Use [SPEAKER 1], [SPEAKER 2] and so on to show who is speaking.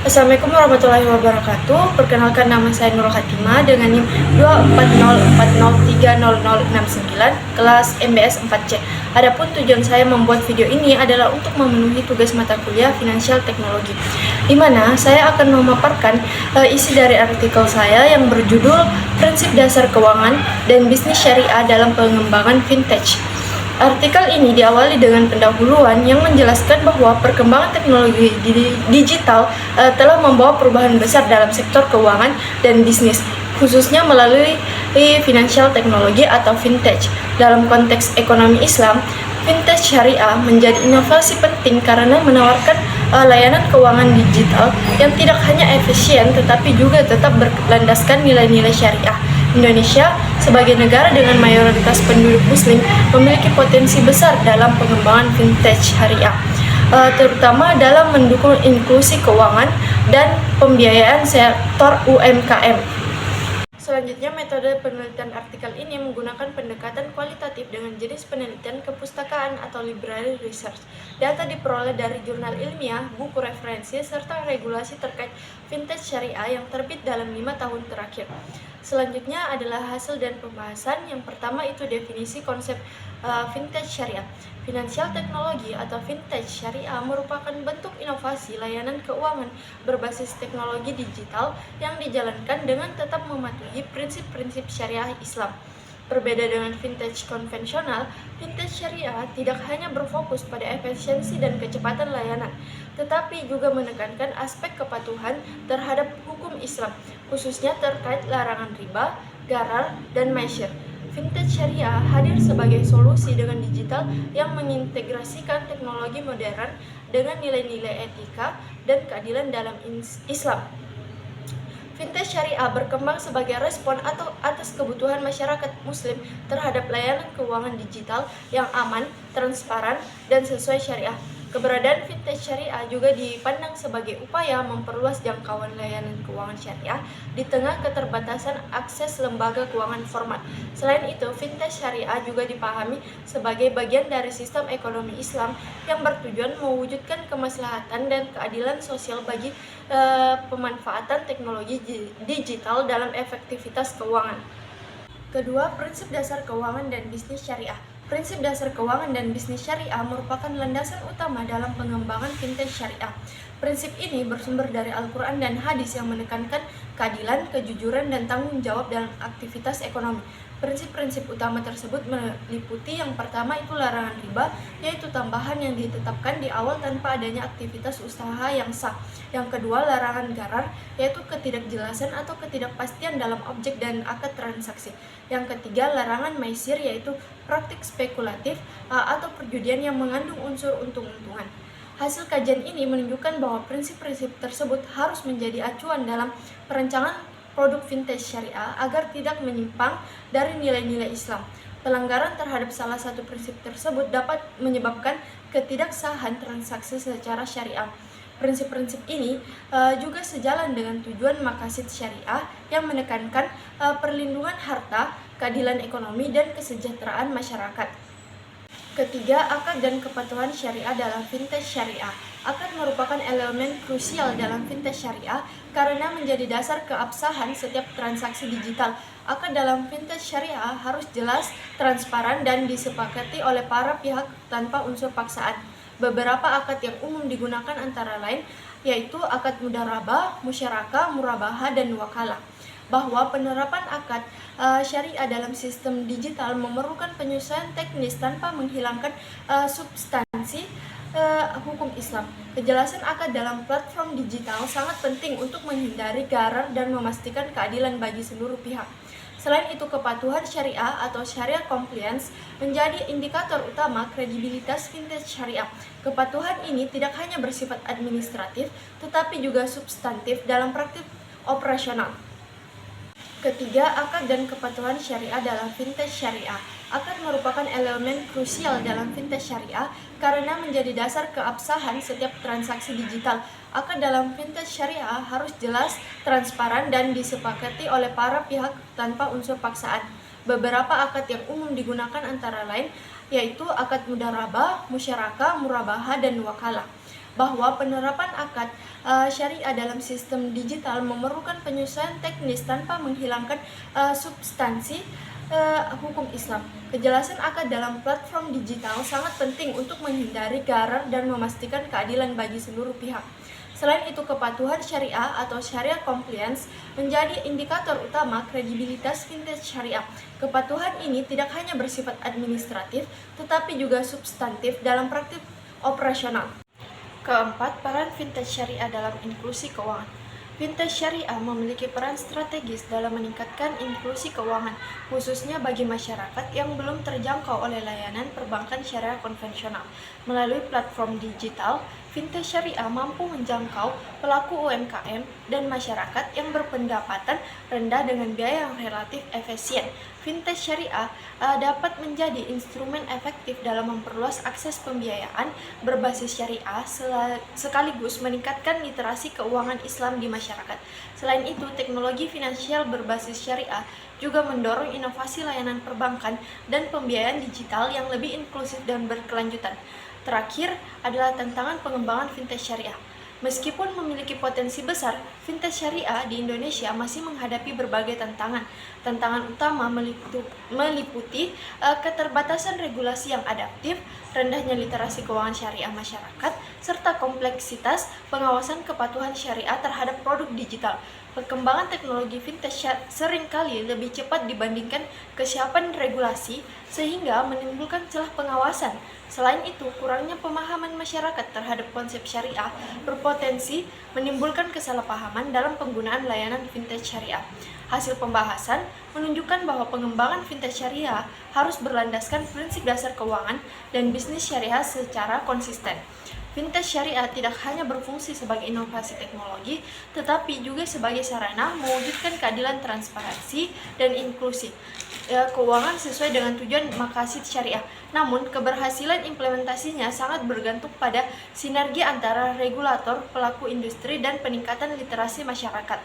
[SPEAKER 1] Assalamualaikum warahmatullahi wabarakatuh. Perkenalkan, nama saya Nurul Khatimah dengan NIM 24040300069 kelas MBS 4C. Adapun tujuan saya membuat video ini adalah untuk memenuhi tugas mata kuliah Finansial Teknologi, di mana saya akan memaparkan isi dari artikel saya yang berjudul Prinsip Dasar Keuangan dan Bisnis Syariah dalam Pengembangan Fintech. Artikel ini diawali dengan pendahuluan yang menjelaskan bahwa perkembangan teknologi digital telah membawa perubahan besar dalam sektor keuangan dan bisnis, khususnya melalui financial technology atau fintech. Dalam konteks ekonomi Islam, fintech syariah menjadi inovasi penting karena menawarkan layanan keuangan digital yang tidak hanya efisien tetapi juga tetap berlandaskan nilai-nilai syariah. Indonesia sebagai negara dengan mayoritas penduduk muslim memiliki potensi besar dalam pengembangan fintech syariah, terutama dalam mendukung inklusi keuangan dan pembiayaan sektor UMKM. Selanjutnya, metode penelitian artikel ini menggunakan pendekatan kualitatif dengan jenis penelitian kepustakaan atau library research. Data diperoleh dari jurnal ilmiah, buku referensi, serta regulasi terkait fintech syariah yang terbit dalam 5 tahun terakhir. Selanjutnya adalah hasil dan pembahasan. Yang pertama itu definisi konsep fintech syariah. Finansial teknologi atau fintech syariah merupakan bentuk inovasi layanan keuangan berbasis teknologi digital yang dijalankan dengan tetap mematuhi prinsip-prinsip syariah Islam. Berbeda dengan fintech konvensional, fintech syariah tidak hanya berfokus pada efisiensi dan kecepatan layanan, tetapi juga menekankan aspek kepatuhan terhadap hukum Islam, khususnya terkait larangan riba, gharar, dan maisir. Fintech syariah hadir sebagai solusi dengan digital yang mengintegrasikan teknologi modern dengan nilai-nilai etika dan keadilan dalam Islam. Fintech syariah berkembang sebagai respon atau atas kebutuhan masyarakat muslim terhadap layanan keuangan digital yang aman, transparan, dan sesuai syariah. Keberadaan fintech syariah juga dipandang sebagai upaya memperluas jangkauan layanan keuangan syariah di tengah keterbatasan akses lembaga keuangan formal. Selain itu, fintech syariah juga dipahami sebagai bagian dari sistem ekonomi Islam yang bertujuan mewujudkan kemaslahatan dan keadilan sosial bagi pemanfaatan teknologi digital dalam efektivitas keuangan. Kedua, prinsip dasar keuangan dan bisnis syariah. Prinsip dasar keuangan dan bisnis syariah merupakan landasan utama dalam pengembangan fintech syariah. Prinsip ini bersumber dari Al-Quran dan hadis yang menekankan keadilan, kejujuran, dan tanggung jawab dalam aktivitas ekonomi. Prinsip-prinsip utama tersebut meliputi yang pertama itu larangan riba, yaitu tambahan yang ditetapkan di awal tanpa adanya aktivitas usaha yang sah. Yang kedua, larangan gharar, yaitu ketidakjelasan atau ketidakpastian dalam objek dan akad transaksi. Yang ketiga, larangan maisir, yaitu praktik spekulatif atau perjudian yang mengandung unsur untung-untungan. Hasil kajian ini menunjukkan bahwa prinsip-prinsip tersebut harus menjadi acuan dalam perancangan produk fintech syariah agar tidak menyimpang dari nilai-nilai Islam. Pelanggaran terhadap salah satu prinsip tersebut dapat menyebabkan ketidaksahan transaksi secara syariah. Prinsip-prinsip ini juga sejalan dengan tujuan maqasid syariah yang menekankan perlindungan harta, keadilan ekonomi, dan kesejahteraan masyarakat. Ketiga, akad dan kepatuhan syariah dalam fintech syariah. Akad merupakan elemen krusial dalam fintech syariah karena menjadi dasar keabsahan setiap transaksi digital. Akad dalam fintech syariah harus jelas, transparan, dan disepakati oleh para pihak tanpa unsur paksaan. Beberapa akad yang umum digunakan antara lain yaitu akad mudharabah, musyarakah, murabahah, dan wakalah. Bahwa penerapan akad syariah dalam sistem digital memerlukan penyesuaian teknis tanpa menghilangkan substansi hukum Islam. Kejelasan akad dalam platform digital sangat penting untuk menghindari gharar dan memastikan keadilan bagi seluruh pihak. Selain itu, kepatuhan syariah atau syariah compliance menjadi indikator utama kredibilitas fintech syariah. Kepatuhan ini tidak hanya bersifat administratif, tetapi juga substantif dalam praktik operasional. Ketiga, akad dan kepatuhan syariah dalam fintech syariah. Akad merupakan elemen krusial dalam fintech syariah karena menjadi dasar keabsahan setiap transaksi digital. Akad dalam fintech syariah harus jelas, transparan, dan disepakati oleh para pihak tanpa unsur paksaan. Beberapa akad yang umum digunakan antara lain yaitu akad mudharabah, musyarakah, murabahah, dan wakalah. bahwa penerapan akad syariah dalam sistem digital memerlukan penyesuaian teknis tanpa menghilangkan substansi hukum Islam. Kejelasan akad dalam platform digital sangat penting untuk menghindari garar dan memastikan keadilan bagi seluruh pihak. Selain itu, kepatuhan syariah atau syariah compliance menjadi indikator utama kredibilitas fintech syariah. Kepatuhan ini tidak hanya bersifat administratif, tetapi juga substantif dalam praktik operasional. Keempat, peran fintech syariah dalam inklusi keuangan. Fintech syariah memiliki peran strategis dalam meningkatkan inklusi keuangan, khususnya bagi masyarakat yang belum terjangkau oleh layanan perbankan syariah konvensional. Melalui platform digital, fintech syariah mampu menjangkau pelaku UMKM dan masyarakat yang berpendapatan rendah dengan biaya yang relatif efisien. Fintech syariah dapat menjadi instrumen efektif dalam memperluas akses pembiayaan berbasis syariah sekaligus meningkatkan literasi keuangan Islam di masyarakat. Selain itu, teknologi finansial berbasis syariah juga mendorong inovasi layanan perbankan dan pembiayaan digital yang lebih inklusif dan berkelanjutan. Terakhir adalah tantangan pengembangan fintech syariah. Meskipun memiliki potensi besar, fintech syariah di Indonesia masih menghadapi berbagai tantangan. Tantangan utama meliputi keterbatasan regulasi yang adaptif, rendahnya literasi keuangan syariah masyarakat, serta kompleksitas pengawasan kepatuhan syariah terhadap produk digital. Perkembangan teknologi fintech seringkali lebih cepat dibandingkan kesiapan regulasi, sehingga menimbulkan celah pengawasan. Selain itu, kurangnya pemahaman masyarakat terhadap konsep syariah berpotensi menimbulkan kesalahpahaman dalam penggunaan layanan fintech syariah. Hasil pembahasan menunjukkan bahwa pengembangan fintech syariah harus berlandaskan prinsip dasar keuangan dan bisnis syariah secara konsisten. Fintech syariah tidak hanya berfungsi sebagai inovasi teknologi, tetapi juga sebagai sarana mewujudkan keadilan, transparansi, dan inklusi keuangan sesuai dengan tujuan maqasid syariah. Namun, keberhasilan implementasinya sangat bergantung pada sinergi antara regulator, pelaku industri, dan peningkatan literasi masyarakat.